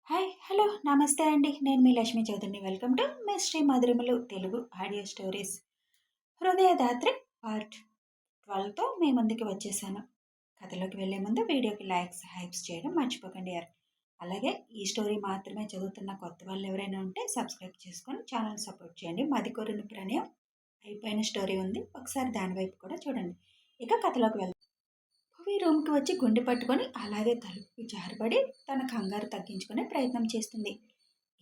Hi hello నమస్తే అండి. నేను మీ లక్ష్మీ చౌదరిని. Welcome to mystery Madhurimalu Telugu audio stories. Hridayadatri part 12తో మీ ముందుకు వచ్చేసాను. కథలోకి వెళ్ళే ముందు వీడియోకి లైక్స్ హైప్స్ చేయడం మర్చిపోకండి యార్. అలాగే ఈ స్టోరీ మాత్రమే చదువుతున్న కొత్త వాళ్ళు ఎవరైనా ఉంటే సబ్స్క్రైబ్ చేసుకొని ఛానల్ సపోర్ట్ చేయండి. మది కోరిన ప్రణయం అయిపోయిన స్టోరీ ఉంది, ఒకసారి దాని వైపు కూడా చూడండి. ఇక కథలోకి వెళ్దాం. భువి రూమ్కి వచ్చి గుండె పట్టుకొని అలాగే తలుపుకి జారబడి తన కంగారు తగ్గించుకునే ప్రయత్నం చేస్తుంది.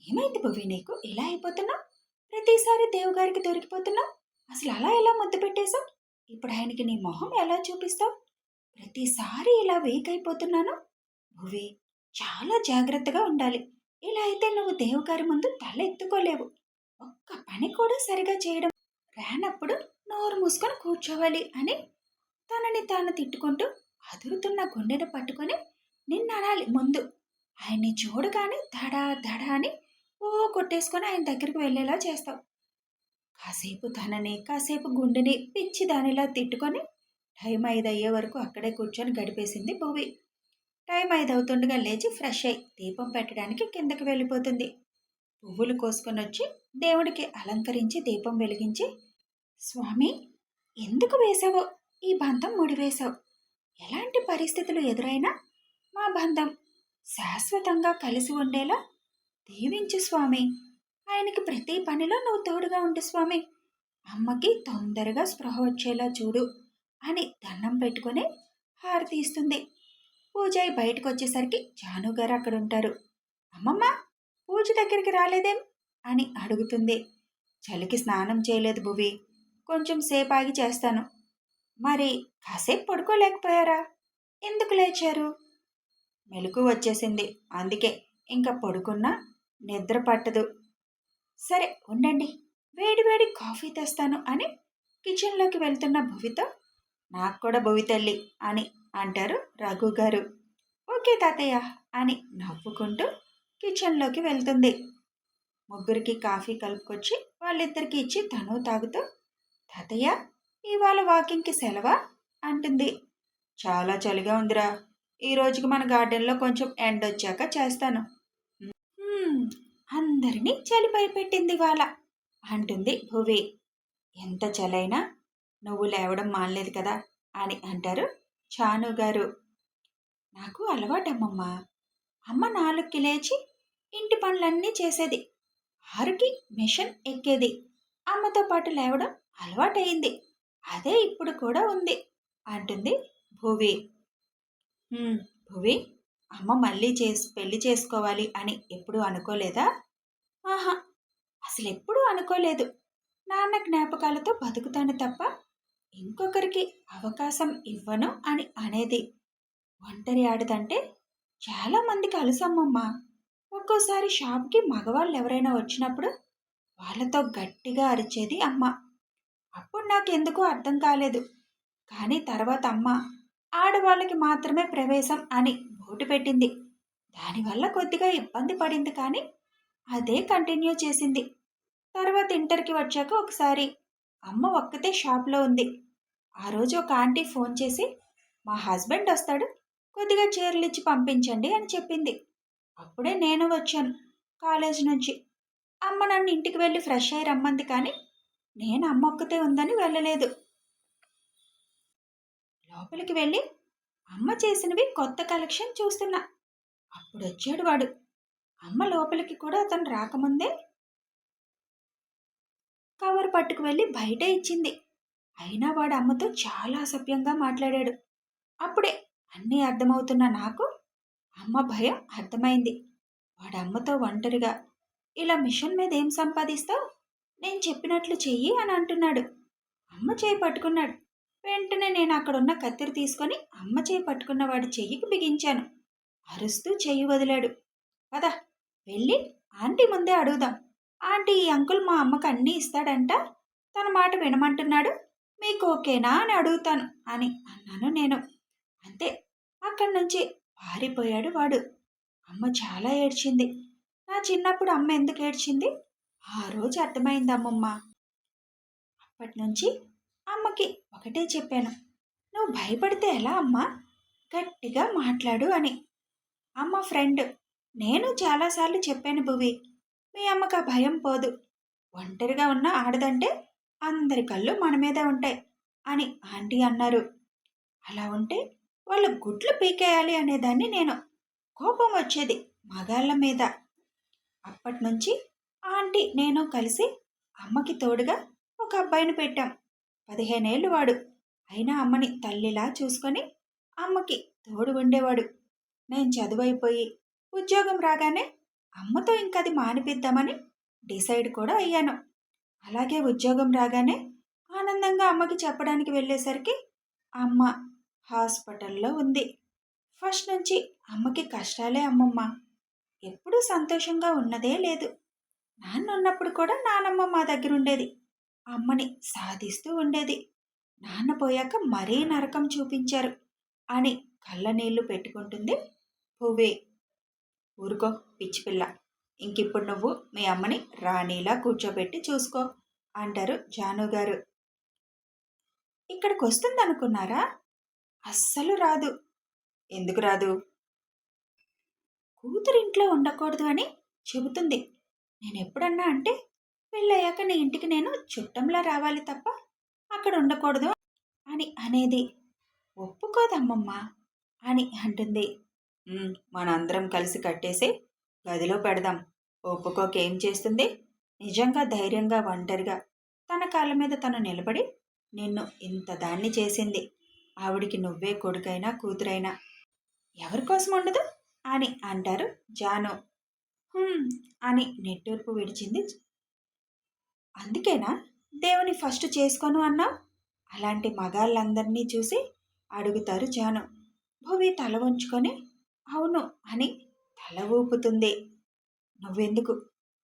ఏమైంది భువి, నీకు ఇలా అయిపోతున్నావు? ప్రతిసారి దేవుగారికి దొరికిపోతున్నావు. అసలు అలా ఎలా ముద్దు పెట్టేశావు? ఇప్పుడు ఆయనకి నీ మొహం ఎలా చూపిస్తావు? ప్రతిసారి ఇలా వీక్ అయిపోతున్నాను. భువి, చాలా జాగ్రత్తగా ఉండాలి. ఇలా అయితే నువ్వు దేవుగారి ముందు తల ఎత్తుకోలేవు. ఒక్క పని కూడా సరిగా చేయడం రానప్పుడు నోరు మూసుకొని కూర్చోవాలి అని తనని తాను తిట్టుకుంటూ అదురుతున్న గుండెను పట్టుకొని నిన్ననాలి ముందు. ఆయన్ని చూడగానే దడా దడా అని ఓ కొట్టేసుకొని ఆయన దగ్గరికి వెళ్ళేలా చేస్తావు. కాసేపు తనని కాసేపు గుండెని పిచ్చి దానిలా తిట్టుకొని టైం 5 అయ్యే వరకు అక్కడే కూర్చొని గడిపేసింది భువి. టైం 5 అవుతుండగా లేచి ఫ్రెష్ అయి దీపం పెట్టడానికి కిందకి వెళ్ళిపోతుంది. పువ్వులు కోసుకొని వచ్చి దేవుడికి అలంకరించి దీపం వెలిగించి, స్వామి, ఎందుకు వేశావో ఈ బంధం ముడివేశావు? ఎలాంటి పరిస్థితులు ఎదురైనా మా బంధం శాశ్వతంగా కలిసి ఉండేలా దీవించు స్వామి. ఆయనకి ప్రతి పనిలో నువ్వు తోడుగా ఉండు స్వామి. అమ్మకి తొందరగా స్పృహ వచ్చేలా చూడు అని దండం పెట్టుకుని హారతి ఇస్తుంది. పూజ అయి బయటకు వచ్చేసరికి జానుగారు అక్కడ ఉంటారు. అమ్మమ్మ, పూజ దగ్గరికి రాలేదేం అని అడుగుతుంది. చలికి స్నానం చేయలేదు భువి, కొంచెం సేపు ఆగి చేస్తాను. మరి కాసేపు పడుకోలేకపోయారా? ఎందుకు లేచారు? మెలకు వచ్చేసింది, అందుకే. ఇంకా పడుకున్నా నిద్ర పట్టదు. సరే ఉండండి, వేడి వేడి కాఫీ తెస్తాను అని కిచెన్లోకి వెళ్తున్న భువితో, నాకు కూడా భువి తల్లి అని అంటారు రఘు గారు. ఓకే తాతయ్య అని నవ్వుకుంటూ కిచెన్లోకి వెళ్తుంది. ముగ్గురికి కాఫీ కలుపుకొచ్చి వాళ్ళిద్దరికి ఇచ్చి తను తాగుతూ, తాతయ్య, ఇవాళ వాకింగ్కి సెలవా అంటుంది. చాలా చలిగా ఉందిరా, ఈ రోజుకి మన గార్డెన్లో కొంచెం ఎండొచ్చాక చేస్తాను. అందరినీ చలి భయపెట్టింది ఇవాళ అంటుంది భువి. ఎంత చలైనా నువ్వు లేవడం మానలేదు కదా అని అంటారు చాను గారు. నాకు అలవాటమ్మమ్మ. అమ్మ 4కి లేచి ఇంటి పనులన్నీ చేసేది, 6కి మిషన్ ఎక్కేది. అమ్మతో పాటు లేవడం అలవాటయింది. అదే ఇప్పుడు కూడా ఉంది అంటుంది భువి. భువి, అమ్మ మళ్ళీ పెళ్లి చేసుకోవాలి అని ఎప్పుడూ అనుకోలేదా? ఆహా, అసలు ఎప్పుడూ అనుకోలేదు. నాన్న జ్ఞాపకాలతో బతుకుతాను తప్ప ఇంకొకరికి అవకాశం ఇవ్వను అని అనేది. ఒంటరి ఆడదంటే చాలామందికి అలుసమ్మమ్మ. ఒక్కోసారి షాప్కి మగవాళ్ళు ఎవరైనా వచ్చినప్పుడు వాళ్ళతో గట్టిగా అరిచేది అమ్మ. అప్పుడు నాకెందుకో అర్థం కాలేదు. కానీ తర్వాత అమ్మ ఆడవాళ్ళకి మాత్రమే ప్రవేశం అని బోటు పెట్టింది. దానివల్ల కొద్దిగా ఇబ్బంది పడింది, కానీ అదే కంటిన్యూ చేసింది. తర్వాత ఇంటర్కి వచ్చాక ఒకసారి అమ్మ ఒక్కతే షాప్లో ఉంది. ఆ రోజు ఒక ఆంటీ ఫోన్ చేసి, మా హస్బెండ్ వస్తాడు, కొద్దిగా చీరలు ఇచ్చి పంపించండి అని చెప్పింది. అప్పుడే నేను వచ్చాను కాలేజ్ నుంచి. అమ్మ నన్ను ఇంటికి వెళ్ళి ఫ్రెష్ అయ్యి రమ్మంది, కానీ నేను అమ్మ ఒక్కతే ఉందని వెళ్ళలేదు. లోపలికి వెళ్ళి అమ్మ చేసినవి కొత్త కలెక్షన్ చూస్తున్నా. అప్పుడు వచ్చాడు వాడు. అమ్మ లోపలికి కూడా అతను రాకముందే కవర్ పట్టుకు వెళ్ళి బయట ఇచ్చింది. అయినా వాడు అమ్మతో చాలా అసభ్యంగా మాట్లాడాడు. అప్పుడే అన్నీ అర్థమవుతున్న నాకు అమ్మ భయం అర్థమైంది. వాడమ్మతో ఒంటరిగా, ఇలా మిషన్ మీద ఏం సంపాదిస్తావు, నేను చెప్పినట్లు చెయ్యి అని అంటున్నాడు. అమ్మ చేయి పట్టుకున్నాడు. వెంటనే నేను అక్కడున్న కత్తిరి తీసుకొని అమ్మ చేయి పట్టుకున్న వాడి చెయ్యికి బిగించాను. అరుస్తూ చెయ్యి వదిలాడు. పద, వెళ్ళి ఆంటీ ముందే అడుగుదాం. ఆంటీ, ఈ అంకుల్ మా అమ్మకు అన్నీ ఇస్తాడంట, తన మాట వినమంటున్నాడు, మీకు ఓకేనా అని అడుగుతాను అని అన్నాను నేను. అంతే, అక్కడి నుంచి పారిపోయాడు వాడు. అమ్మ చాలా ఏడ్చింది. నా చిన్నప్పుడు అమ్మ ఎందుకు ఏడ్చింది ఆ రోజు అర్థమైంది అమ్మమ్మ. అప్పటి నుంచి అమ్మకి ఒకటే చెప్పాను, నువ్వు భయపడితే ఎలా అమ్మా, గట్టిగా మాట్లాడు అని. అమ్మ ఫ్రెండ్ నేను చాలాసార్లు చెప్పాను భువి, మీ అమ్మకు ఆ భయం పోదు. ఒంటరిగా ఉన్న ఆడదంటే అందరి కళ్ళు మన మీదే ఉంటాయి అని ఆంటీ అన్నారు. అలా ఉంటే వాళ్ళు గుడ్లు పీకేయాలి అనేదాన్ని నేను. కోపం వచ్చేది మగాళ్ళ మీద. అప్పటినుంచి ఆంటీ నేను కలిసి అమ్మకి తోడుగా ఒక అబ్బాయిని పెట్టాం. 15 ఏళ్ళు వాడు. అయినా అమ్మని తల్లిలా చూసుకొని అమ్మకి తోడు ఉండేవాడు. నేను చదువైపోయి ఉద్యోగం రాగానే అమ్మతో ఇంకది మానిపిద్దామని డిసైడ్ కూడా అయ్యాను. అలాగే ఉద్యోగం రాగానే ఆనందంగా అమ్మకి చెప్పడానికి వెళ్ళేసరికి అమ్మ హాస్పిటల్లో ఉంది. ఫస్ట్ నుంచి అమ్మకి కష్టాలే అమ్మమ్మ. ఎప్పుడూ సంతోషంగా ఉన్నదే లేదు. నాన్న ఉన్నప్పుడు కూడా నానమ్మ మా దగ్గర ఉండేది. అమ్మని సాధిస్తూ ఉండేది. నాన్న పోయాక మరీ నరకం చూపించారు అని కళ్ళనీళ్లు పెట్టుకుంటుంది పువ్వే. ఊరుకో పిచ్చిపిల్ల, ఇంకిప్పుడు నువ్వు మీ అమ్మని రాణిలా కూర్చోబెట్టి చూసుకో అంటారు జానుగారు. ఇక్కడికి వస్తుందనుకున్నారా? అస్సలు రాదు. ఎందుకు రాదు? కూతురు ఇంట్లో ఉండకూడదు అని చెబుతుంది. నేనెప్పుడన్నా అంటే పెళ్ళయ్యాక నీ ఇంటికి నేను చుట్టంలా రావాలి తప్ప అక్కడ ఉండకూడదు అని అనేది. ఒప్పుకోదమ్మమ్మ అని అంటుంది. మనందరం కలిసి కట్టేసి గదిలో పెడదాం. ఒప్పుకోకేం చేస్తుంది? నిజంగా ధైర్యంగా ఒంటరిగా తన కాళ్ళ మీద తను నిలబడి నిన్ను ఇంత దాన్ని చేసింది. ఆవిడికి నువ్వే కొడుకైనా కూతురైనా ఎవరి కోసం ఉండదు అని అంటారు జాను. అని నెట్టూర్పు విడిచింది. అందుకేనా దేవుని ఫస్ట్ చేసుకోను అన్నావు? అలాంటి మగాళ్ళందరినీ చూసి అడుగుతారు జాను. భువి తల వంచుకొని అవును అని తల ఊపుతుంది. నువ్వెందుకు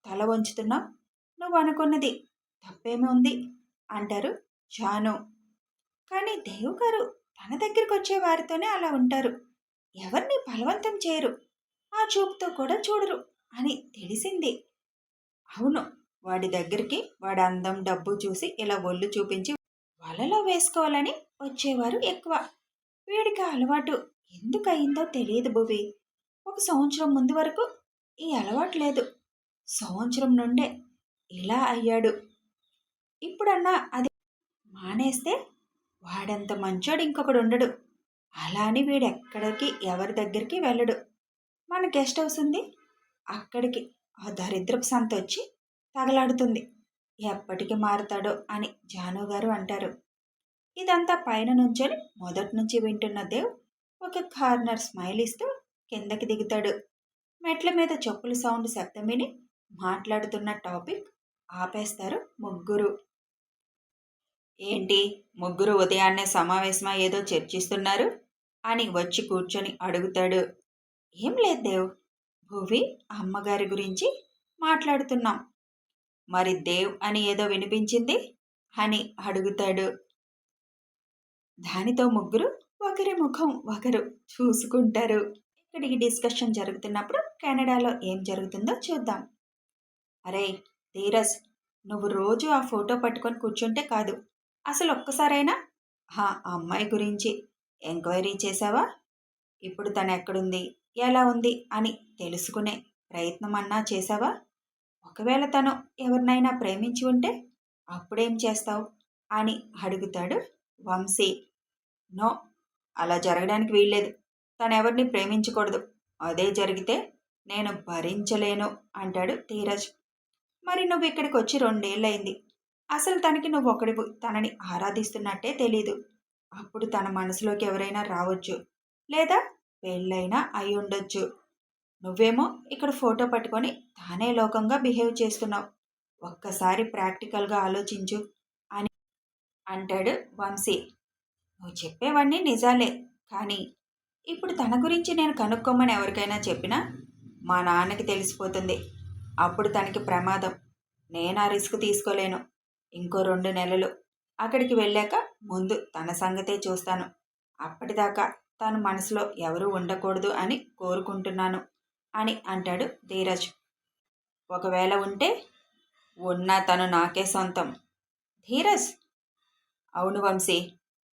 తల వంచుతున్నావు? నువ్వు అనుకున్నది తప్పేమీ ఉంది అంటారు జాను. కానీ దేవు గారు తన దగ్గరికి వచ్చే వారితోనే అలా ఉంటారు. ఎవరిని బలవంతం చేయరు. ఆ చూపుతో కూడా చూడరు అని తెలిసింది. అవును, వాడి దగ్గరికి వాడి అందం డబ్బు చూసి ఇలా ఒళ్ళు చూపించి వలలో వేసుకోవాలని వచ్చేవారు ఎక్కువ. వీడికి అలవాటు ఎందుకు అయిందో తెలియదు భువి. 1 సంవత్సరం ముందు వరకు ఈ అలవాటు లేదు. సంవత్సరం నుండే ఇలా అయ్యాడు. ఇప్పుడన్నా అది మానేస్తే వాడంత మంచోడు ఇంకొకడు ఉండడు. అలా అని వీడెక్కడికి ఎవరి దగ్గరికి వెళ్ళడు. మన గెస్ట్ హౌస్ ఉంది, అక్కడికి ఆ దరిద్రపు సంత వచ్చి తగలాడుతుంది. ఎప్పటికి మారుతాడో అని జానుగారు అంటారు. ఇదంతా పైన నుంచొని మొదటి నుంచి వింటున్న దేవ్ ఒక కార్నర్ స్మైల్ ఇస్తూ కిందకి దిగుతాడు. మెట్ల మీద చెప్పుల సౌండ్ శబ్దం విని మాట్లాడుతున్న టాపిక్ ఆపేస్తారు ముగ్గురు. ఏంటి ముగ్గురు ఉదయాన్నే సమావేశమై ఏదో చర్చిస్తున్నారు అని వచ్చి కూర్చొని అడుగుతాడు. ఏం లేదు దేవ్, భువి అమ్మగారి గురించి మాట్లాడుతున్నాం. మరి దేవ్ అని ఏదో వినిపించింది అని అడుగుతాడు. దానితో ముగ్గురు ఒకరి ముఖం ఒకరు చూసుకుంటారు. ఇక్కడికి డిస్కషన్ జరుగుతున్నప్పుడు కెనడాలో ఏం జరుగుతుందో చూద్దాం. అరే ధీరజ్, నువ్వు రోజు ఆ ఫోటో పట్టుకొని కూర్చుంటే కాదు, అసలు ఒక్కసారైనా ఆ అమ్మాయి గురించి ఎంక్వైరీ చేశావా? ఇప్పుడు తను ఎక్కడుంది, ఎలా ఉంది అని తెలుసుకునే ప్రయత్నం అన్నా చేశావా? ఒకవేళ తను ఎవరినైనా ప్రేమించి ఉంటే అప్పుడేం చేస్తావు అని అడుగుతాడు వంశీ. నో, అలా జరగడానికి వీల్లేదు. తనెవరిని ప్రేమించకూడదు. అదే జరిగితే నేను భరించలేను అంటాడు ధీరజ్. మరి నువ్వు ఇక్కడికి వచ్చి 2 ఏళ్ళయింది. అసలు తనకి నువ్వు ఒకడివి తనని ఆరాధిస్తున్నట్టే తెలీదు. అప్పుడు తన మనసులోకి ఎవరైనా రావచ్చు, లేదా పెళ్ళైనా అయి ఉండొచ్చు. నువ్వేమో ఇక్కడ ఫోటో పట్టుకొని తానే లోకంగా బిహేవ్ చేస్తున్నావు. ఒక్కసారి ప్రాక్టికల్గా ఆలోచించు అని అంటాడు వంశీ. నువ్వు చెప్పేవన్నీ నిజాలే, కానీ ఇప్పుడు తన గురించి నేను కనుక్కోమని ఎవరికైనా చెప్పినా మా నాన్నకి తెలిసిపోతుంది. అప్పుడు తనకి ప్రమాదం. నేను ఆ రిస్క్ తీసుకోలేను. ఇంకో 2 నెలలు అక్కడికి వెళ్ళాక ముందు తన సంగతే చూస్తాను. అప్పటిదాకా తను మనసులో ఎవరూ ఉండకూడదు అని కోరుకుంటున్నాను అని అంటాడు ధీరజ్. ఒకవేళ ఉంటే ఉన్నా తను నాకే సొంతం. ధీరజ్, అవును వంశీ,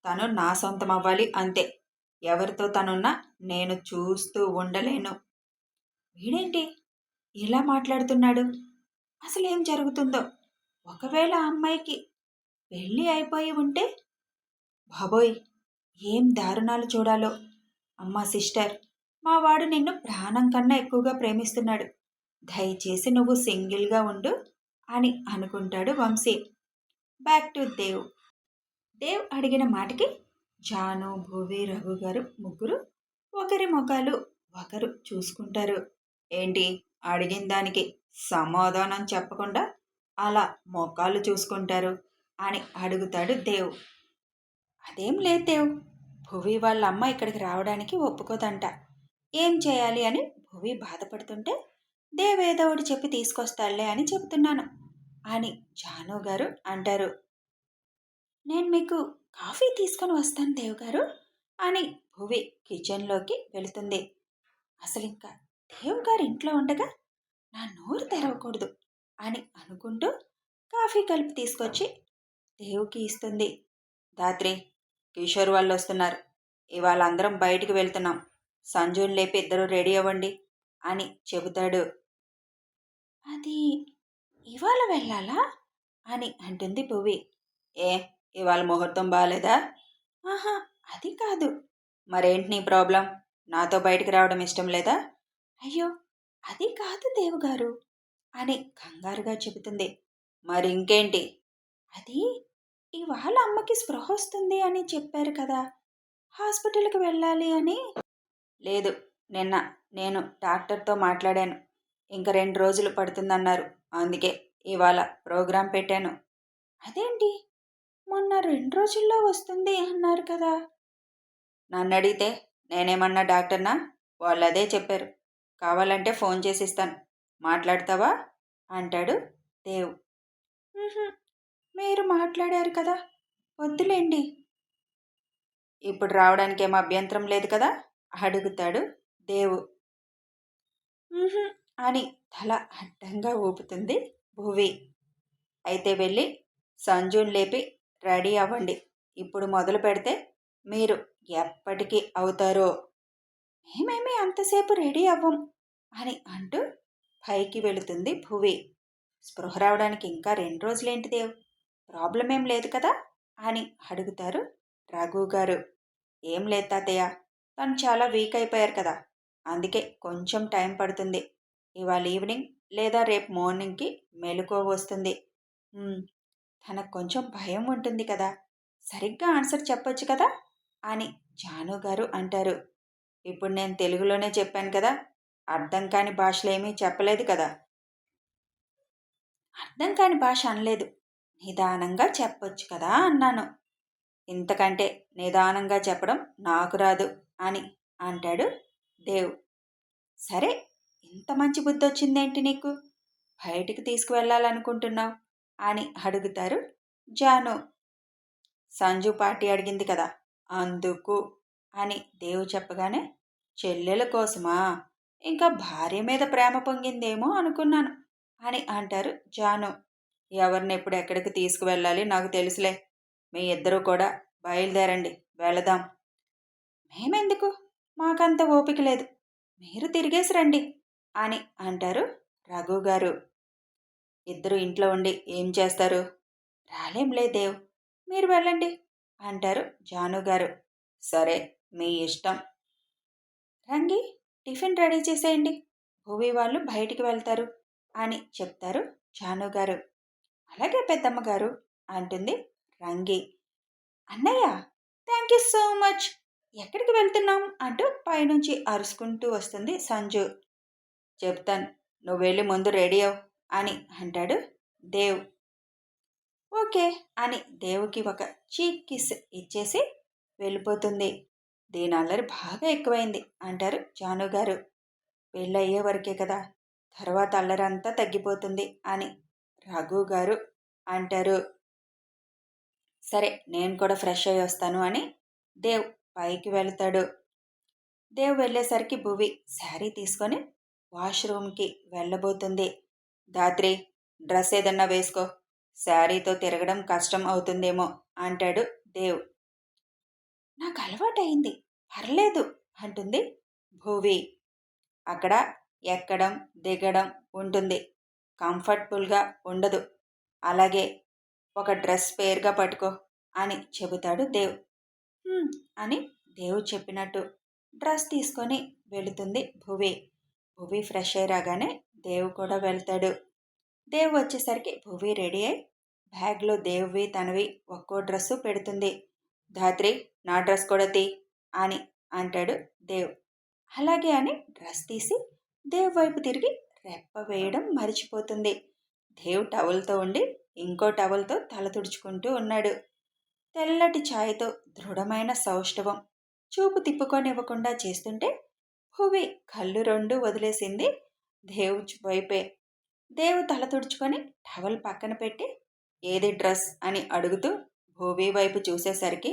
తను నా సొంతం అవ్వాలి అంతే. ఎవరితో తనున్నా నేను చూస్తూ ఉండలేను. వీడేంటి ఇలా మాట్లాడుతున్నాడు? అసలేం జరుగుతుందో? ఒకవేళ ఆ అమ్మాయికి పెళ్ళి అయిపోయి ఉంటే? బాబోయ్! ఏం దారుణాలు చూడాలో. అమ్మా సిస్టర్, మా వాడు నిన్ను ప్రాణం కన్నా ఎక్కువగా ప్రేమిస్తున్నాడు. దయచేసి నువ్వు సింగిల్గా ఉండు అని అనుకుంటాడు వంశీ. Back to Dev. దేవ్ అడిగిన మాటకి జాను, భూవి, రఘు గారు ముగ్గురు ఒకరి ముఖాలు ఒకరు చూసుకుంటారు. ఏంటి, అడిగిన దానికి సమాధానం చెప్పకుండా అలా మొఖాలు చూసుకుంటారు అని అడుగుతాడు దేవ్. అదేం లేదు దేవ్, భువి వాళ్ళ అమ్మ ఇక్కడికి రావడానికి ఒప్పుకోదంట. ఏం చేయాలి అని భువి బాధపడుతుంటే దేవ్ ఏదో ఒకటి చెప్పి తీసుకొస్తాడులే అని చెబుతున్నాను అని జాను గారు అంటారు. నేను మీకు కాఫీ తీసుకొని వస్తాను దేవ్ గారు అని భువి కిచెన్లోకి వెళుతుంది. అసలు ఇంకా దేవ్ గారు ఇంట్లో ఉండగా నా నోరు తెరవకూడదు అని అనుకుంటూ కాఫీ కలిపి తీసుకొచ్చి దేవుకి ఇస్తుంది. దాత్రి, కిషోర్ వాళ్ళు వస్తున్నారు. ఇవాళ అందరం బయటికి వెళ్తున్నాం. సంజుని లేపి ఇద్దరు రెడీ అవ్వండి అని చెబుతాడు. అది ఇవాళ వెళ్ళాలా అని అంటుంది భువి. ఏ, ఇవాళ ముహూర్తం బాగాలేదా? ఆహా, అది కాదు. మరేంటి నీ ప్రాబ్లం? నాతో బయటికి రావడం ఇష్టం లేదా? అయ్యో, అది కాదు దేవుగారు అని కంగారుగా చెబుతుంది. మరి ఇంకేంటి? అది ఇవాళ అమ్మకి స్పృహ వస్తుంది అని చెప్పారు కదా, హాస్పిటల్కి వెళ్ళాలి అని. లేదు, నిన్న నేను డాక్టర్తో మాట్లాడాను. ఇంక 2 రోజులు పడుతుందన్నారు. అందుకే ఇవాళ ప్రోగ్రాం పెట్టాను. అదేంటి, మొన్న 2 రోజుల్లో వస్తుంది అన్నారు కదా? నన్ను అడిగితే నేనేమన్నా డాక్టర్నా? వాళ్ళు అదే చెప్పారు. కావాలంటే ఫోన్ చేసి ఇస్తాను, మాట్లాడతావా అంటాడు దేవ్. మీరు మాట్లాడారు కదా, వద్దులేండి. ఇప్పుడు రావడానికి ఏం అభ్యంతరం లేదు కదా అడుగుతాడు దేవు. అని తల అడ్డంగా ఊపుతుంది భువి. అయితే వెళ్ళి సంజుని లేపి రెడీ అవ్వండి. ఇప్పుడు మొదలు పెడితే మీరు ఎప్పటికీ అవుతారో. మేమేమి అంతసేపు రెడీ అవ్వం అని అంటూ పైకి వెళుతుంది భువి. స్పృహ రావడానికి ఇంకా 2 రోజులేంటి దేవ్, ప్రాబ్లం ఏం లేదు కదా అని అడుగుతారు రఘు గారు. ఏం లేదు తాతయ్య, తను చాలా వీక్ అయిపోయారు కదా, అందుకే కొంచెం టైం పడుతుంది. ఇవాళ ఈవినింగ్ లేదా రేపు మార్నింగ్కి మెలకువ వస్తుంది. తనకు కొంచెం భయం ఉంటుంది కదా, సరిగ్గా ఆన్సర్ చెప్పొచ్చు కదా అని జాను గారు అంటారు. ఇప్పుడు నేను తెలుగులోనే చెప్పాను కదా, అర్థం కాని భాషలు ఏమీ చెప్పలేదు కదా. అర్థం కాని భాష అనలేదు, నిదానంగా చెప్పొచ్చు కదా అన్నాను. ఇంతకంటే నిదానంగా చెప్పడం నాకు రాదు అని అంటాడు దేవ్. సరే, ఇంత మంచి బుద్ధి వచ్చిందేంటి నీకు, బయటికి తీసుకువెళ్ళాలనుకుంటున్నావు అని అడుగుతారు జాను. సంజు పార్టీ అడిగింది కదా, అందుకు అని దేవు చెప్పగానే, చెల్లెల కోసమా, ఇంకా భార్య మీద ప్రేమ పొంగిందేమో అనుకున్నాను అని అంటారు జాను. ఎవరిని ఎప్పుడు ఎక్కడికి తీసుకువెళ్ళాలి నాకు తెలుసులే, మీ ఇద్దరూ కూడా బయలుదేరండి, వెళదాం. మేమెందుకు, మాకంత ఓపిక లేదు, మీరు తిరిగేసి రండి అని అంటారు రఘు గారు. ఇద్దరు ఇంట్లో ఉండి ఏం చేస్తారు? రాలేంలే దేవ్, మీరు వెళ్ళండి అంటారు జాను గారు. సరే, మీ ఇష్టం. రంగి, టిఫిన్ రెడీ చేసేయండి, భూవి వాళ్ళు బయటికి వెళ్తారు అని చెప్తారు జాను గారు. అలాగే పెద్దమ్మ గారు అంటుంది రంగి. అన్నయ్య, థ్యాంక్ యూ సో మచ్, ఎక్కడికి వెళ్తున్నాం అంటూ పైనుంచి అరుచుకుంటూ వస్తుంది సంజు. చెప్తాను, నువ్వు వెళ్ళి ముందు రెడీ అవ్ అని అంటాడు దేవ్. ఓకే అని దేవుకి ఒక చీక్ కిస్ ఇచ్చేసి వెళ్ళిపోతుంది. దీని అల్లరి బాగా ఎక్కువైంది అంటారు జాను గారు. పెళ్ళయ్యే వరకే కదా, తర్వాత అల్లరంతా తగ్గిపోతుంది అని రఘు గారు అంటారు. సరే, నేను కూడా ఫ్రెష్ అయ్యి వస్తాను అని దేవ్ పైకి వెళ్తాడు. దేవ్ వెళ్ళేసరికి భువి శారీ తీసుకొని వాష్రూమ్కి వెళ్ళబోతుంది. దాత్రి, డ్రెస్ ఏదన్నా వేసుకో, శారీతో తిరగడం కష్టం అవుతుందేమో అంటాడు దేవ్. నాకు అలవాటయింది, పర్లేదు అంటుంది భువి. అక్కడ ఎక్కడం దిగడం ఉంటుంది. కంఫర్టబుల్గా ఉండదు. అలాగే ఒక డ్రెస్ పేరుగా పట్టుకో అని చెబుతాడు దేవ్. "హ్మ్" అని దేవ్ చెప్పినట్టు డ్రెస్ తీసుకొని వెళుతుంది భువి. భువి ఫ్రెష్ అయ్యి రాగానే దేవ్ కూడా వెళ్తాడు. దేవ్ వచ్చేసరికి భువి రెడీ అయి బ్యాగ్లో దేవ్వి తనవి ఒక్కో డ్రెస్సు పెడుతుంది. ధాత్రి, నా డ్రెస్ కూడా తీ అని అంటాడు దేవ్. అలాగే అని డ్రెస్ తీసి దేవ్ వైపు తిరిగి రెప్ప వేయడం మరిచిపోతుంది. దేవ్ టవల్తో ఉండి ఇంకో టవల్తో తల తుడుచుకుంటూ ఉన్నాడు. తెల్లటి ఛాయతో దృఢమైన సౌష్ఠవం చూపు తిప్పుకొనివ్వకుండా చేస్తుంటే భువి కళ్ళు రెండు వదిలేసింది దేవ్ వైపే. దేవ్ తల తుడుచుకొని టవల్ పక్కన పెట్టి ఏది డ్రెస్ అని అడుగుతూ భువి వైపు చూసేసరికి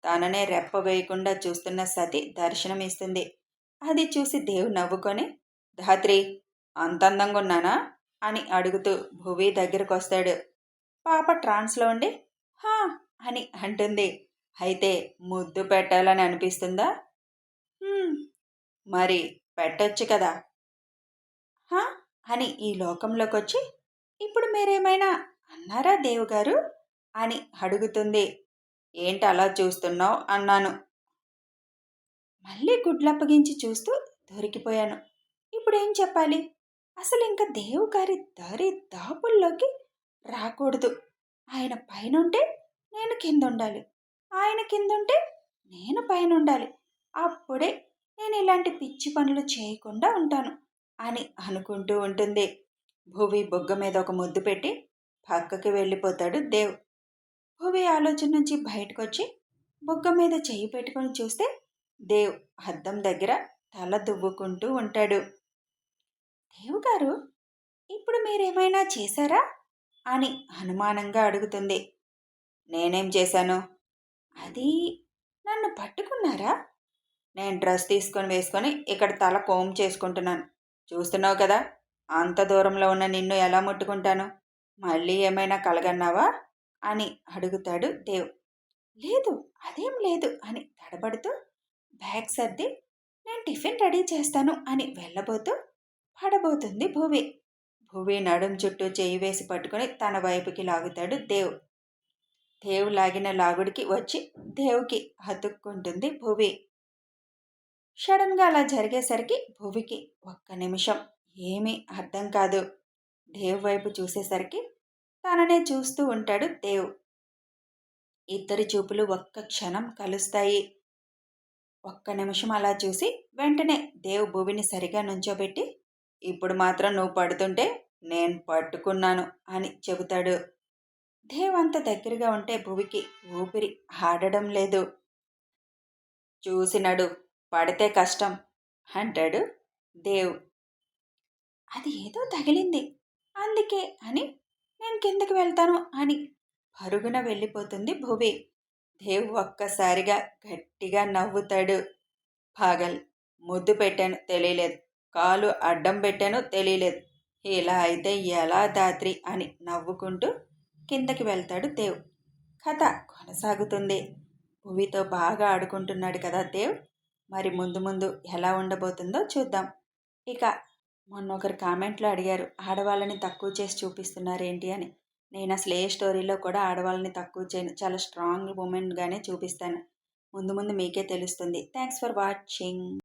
తననే రెప్ప వేయకుండా చూస్తున్న సతి దర్శనమిస్తుంది. అది చూసి దేవ్ నవ్వుకొని, ధాత్రి, అంత అందంగా ఉన్నానా అని అడుగుతూ భువి దగ్గరకు వస్తాడు. పాప ట్రాన్స్లో ఉండి హా అని అంటుంది. అయితే ముద్దు పెట్టాలని అనిపిస్తుందా? మరి పెట్టొచ్చు కదా హా అని ఈ లోకంలోకి వచ్చి ఇప్పుడు మీరేమైనా అన్నారా దేవుగారు అని అడుగుతుంది. ఏంటి అలా చూస్తున్నావు అన్నాను. మళ్ళీ గుడ్లప్పగించి చూస్తూ దొరికిపోయాను. ఇప్పుడు ఏం చెప్పాలి? అసలు ఇంకా దేవు గారి దారి దాపుల్లోకి రాకూడదు. ఆయన పైనుంటే నేను కింద ఉండాలి. ఆయన కింద ఉంటే నేను పైన ఉండాలి. అప్పుడే నేను ఇలాంటి పిచ్చి పనులు చేయకుండా ఉంటాను అని అనుకుంటూ ఉంటుంది. భువి బొగ్గ మీద ఒక ముద్దు పెట్టి పక్కకి వెళ్ళిపోతాడు దేవ్. భువి ఆలోచన నుంచి బయటకొచ్చి బొగ్గ మీద చెయ్యి పెట్టుకొని చూస్తే దేవ్ అద్దం దగ్గర తల దువ్వుకుంటూ ఉంటాడు. దేవ్ గారు, ఇప్పుడు మీరేమైనా చేశారా అని అనుమానంగా అడుగుతుంది. నేనేం చేశాను? అది నన్ను పట్టుకున్నారా? నేను డ్రెస్ తీసుకొని వేసుకొని ఇక్కడ తల కోమ్ చేసుకుంటున్నాను. చూస్తున్నావు కదా, అంత దూరంలో ఉన్న నిన్ను ఎలా ముట్టుకుంటాను? మళ్ళీ ఏమైనా కలగన్నావా అని అడుగుతాడు దేవ్. లేదు, అదేం లేదు అని తడబడుతూ బ్యాగ్ సర్ది నేను టిఫిన్ రెడీ చేస్తాను అని వెళ్ళబోతూ పడబోతుంది భువి. భువి నడుం చుట్టూ చేయి వేసి పట్టుకొని తన వైపుకి లాగుతాడు దేవ్. దేవ్ లాగిన లాగుడికి వచ్చి దేవుకి హతుక్కుంటుంది భువి. సడన్గా అలా జరిగేసరికి భువికి ఒక్క నిమిషం ఏమీ అర్థం కాదు. దేవ్ వైపు చూసేసరికి తననే చూస్తూ ఉంటాడు దేవ్. ఇద్దరి చూపులు ఒక్క క్షణం కలుస్తాయి. ఒక్క నిమిషం అలా చూసి వెంటనే దేవ్ భువిని సరిగా నుంచోబెట్టి ఇప్పుడు మాత్రం నువ్వు పడుతుంటే నేను పట్టుకున్నాను అని చెబుతాడు. దేవ్ అంత దగ్గరగా ఉంటే భువికి ఊపిరి ఆడడం లేదు. చూసినడు, పడితే కష్టం అంటాడు దేవ్. అది ఏదో తగిలింది అందుకే అని నేను కిందకి వెళ్తాను అని పరుగున వెళ్ళిపోతుంది భువి. దేవ్ ఒక్కసారిగా గట్టిగా నవ్వుతాడు. పాగల్, ముద్దు పెట్టాను తెలియలేదు, కాలు అడ్డం పెట్టాను తెలియలేదు, ఇలా అయితే ఎలా ధాత్రి అని నవ్వుకుంటూ కిందకి వెళ్తాడు దేవ్. కథ కొనసాగుతుంది. భువితో బాగా ఆడుకుంటున్నాడు కదా దేవ్. మరి ముందు ముందు ఎలా ఉండబోతుందో చూద్దాం. ఇక మొన్న ఒకరు కామెంట్లో అడిగారు, ఆడవాళ్ళని తక్కువ చేసి చూపిస్తున్నారేంటి అని. నేను అసలు ఏ స్టోరీలో కూడా ఆడవాళ్ళని తక్కువ చేయను, చాలా స్ట్రాంగ్ ఉమెన్గానే చూపిస్తాను. ముందు ముందు మీకే తెలుస్తుంది. Thanks for watching.